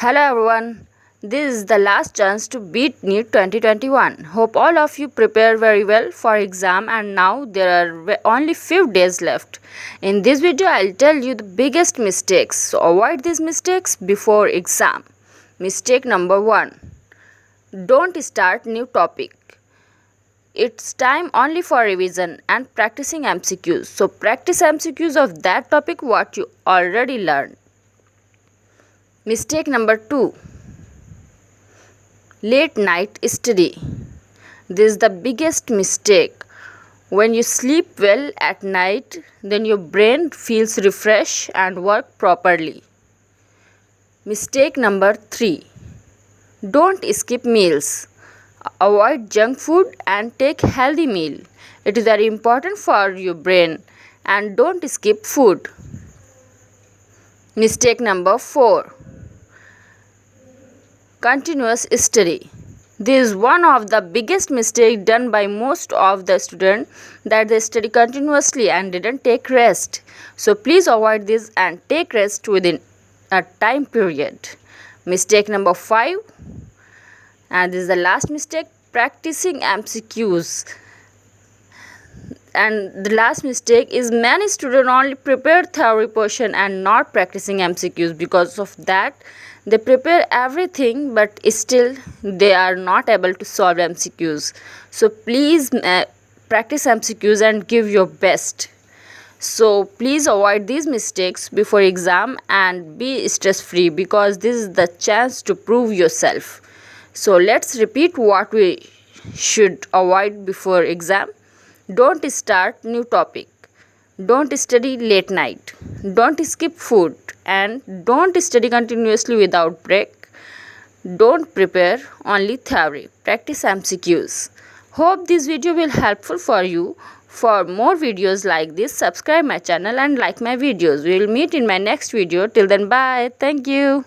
Hello everyone, this is the last chance to beat NEET 2021. Hope all of you prepare very well for exam and now there are only few days left. In this video I'll tell you the biggest mistakes, so avoid these mistakes before exam. Mistake number 1. Don't start new topic. It's time only for revision and practicing MCQs. So practice MCQs of that topic what you already learned. Mistake number 2. Late night study. This is the biggest mistake. When you sleep well at night, then your brain feels refreshed and work properly. Mistake number 3. Don't skip meals. Avoid junk food and take healthy meal. It is very important for your brain and don't skip food. Mistake number 4. Continuous study. This is one of the biggest mistakes done by most of the students, that they study continuously and didn't take rest. So please avoid this and take rest within a time period. Mistake number 5. And this is the last mistake, practicing MCQs. And the last mistake is many students only prepare theory portion and not practicing MCQs. Because of that, they prepare everything but still they are not able to solve MCQs. So please practice MCQs and give your best. So please avoid these mistakes before exam and be stress free, because this is the chance to prove yourself. So let's repeat what we should avoid before exam. Don't start new topic. Don't study late night. Don't skip food. And don't study continuously without break. Don't prepare only theory. Practice MCQs. Hope this video will helpful for you. For more videos like this, subscribe my channel and like my videos. We will meet in my next video. Till then, bye. Thank you.